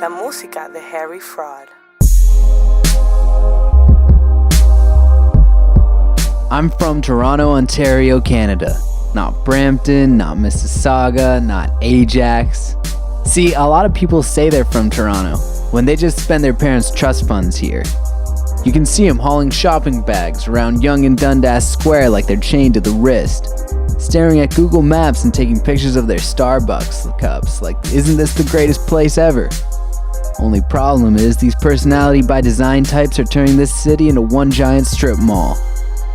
la música de Harry Fraud. I'm from Toronto, Ontario, Canada. Not Brampton, not Mississauga, not Ajax. See, a lot of people say they're from Toronto when they just spend their parents' trust funds here. You can see them hauling shopping bags around Yonge and Dundas Square like they're chained to the wrist, staring at Google Maps and taking pictures of their Starbucks cups like, isn't this the greatest place ever? Only problem is these personality by design types are turning this city into one giant strip mall.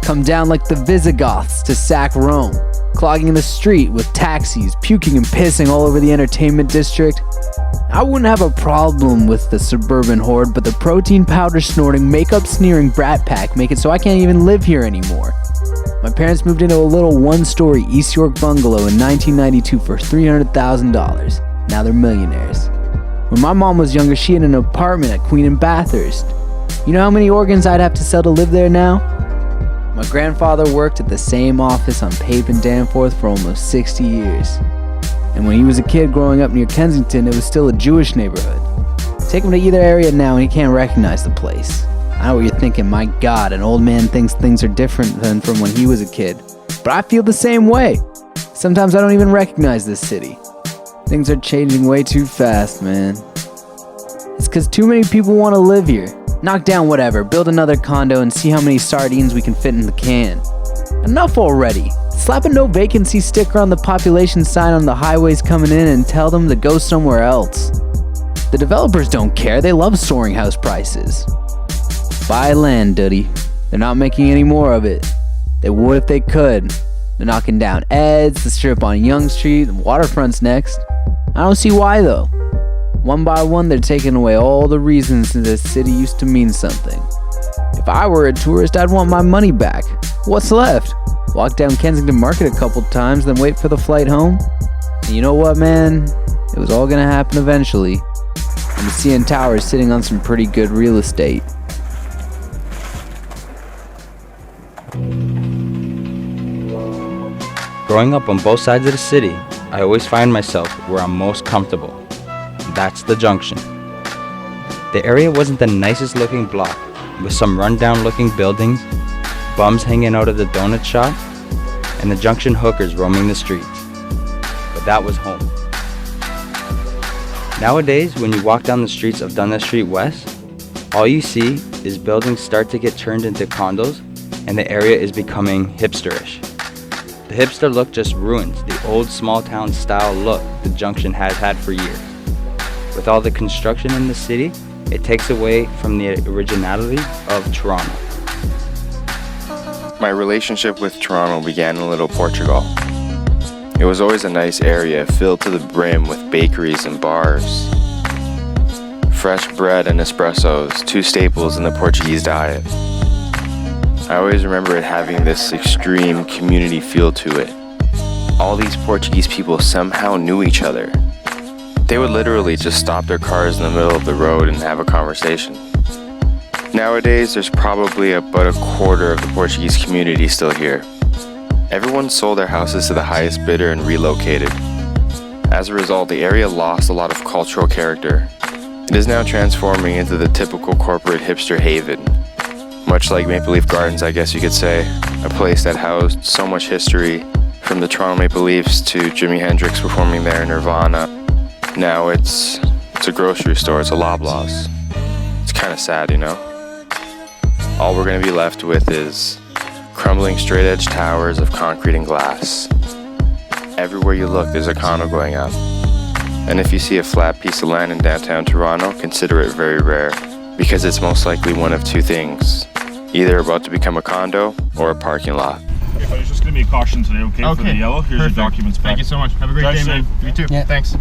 Come down like the Visigoths to sack Rome, clogging the street with taxis, puking and pissing all over the entertainment district. I wouldn't have a problem with the suburban horde, but the protein powder snorting, makeup sneering brat pack make it so I can't even live here anymore. My parents moved into a little one-story East York bungalow in 1992 for $300,000. Now they're millionaires. When my mom was younger, she had an apartment at Queen and Bathurst. You know how many organs I'd have to sell to live there now? My grandfather worked at the same office on Pape and Danforth for almost 60 years. And when he was a kid growing up near Kensington, it was still a Jewish neighborhood. Take him to either area now and he can't recognize the place. I know what you're thinking, my God, an old man thinks things are different than from when he was a kid. But I feel the same way. Sometimes I don't even recognize this city. Things are changing way too fast, man. It's because too many people want to live here. Knock down whatever, build another condo and see how many sardines we can fit in the can. Enough already. Slap a no vacancy sticker on the population sign on the highways coming in and tell them to go somewhere else. The developers don't care, they love soaring house prices. Buy land, Duddy. They're not making any more of it. They would if they could. They're knocking down Ed's, the strip on Yonge Street, the waterfront's next. I don't see why though. One by one, they're taking away all the reasons this city used to mean something. If I were a tourist, I'd want my money back. What's left? Walk down Kensington Market a couple times, then wait for the flight home? And you know what, man? It was all gonna happen eventually. And the CN Tower is sitting on some pretty good real estate. Growing up on both sides of the city, I always find myself where I'm most comfortable. That's the Junction. The area wasn't the nicest looking block, with some rundown looking buildings, bums hanging out of the donut shop, and the Junction hookers roaming the streets. But that was home. Nowadays, when you walk down the streets of Dundas Street West, all you see is buildings start to get turned into condos, and the area is becoming hipsterish. The hipster look just ruins the old small town style look the Junction has had for years. With all the construction in the city, it takes away from the originality of Toronto. My relationship with Toronto began in Little Portugal. It was always a nice area filled to the brim with bakeries and bars. Fresh bread and espressos, two staples in the Portuguese diet. I always remember it having this extreme community feel to it. All these Portuguese people somehow knew each other. They would literally just stop their cars in the middle of the road and have a conversation. Nowadays, there's probably about a quarter of the Portuguese community still here. Everyone sold their houses to the highest bidder and relocated. As a result, the area lost a lot of cultural character. It is now transforming into the typical corporate hipster haven. Much like Maple Leaf Gardens, I guess you could say, a place that housed so much history, from the Toronto Maple Leafs to Jimi Hendrix performing there in Nirvana. Now it's a grocery store, it's a Loblaws. It's kind of sad, you know? All we're going to be left with is crumbling straight-edge towers of concrete and glass. Everywhere you look, there's a condo going up. And if you see a flat piece of land in downtown Toronto, consider it very rare, because it's most likely one of two things. Either about to become a condo or a parking lot. Okay, but it's just going to be a caution today, okay? For the yellow. Here's your documents back. Thank you so much. Have a great day, man. You too. Yeah. Thanks.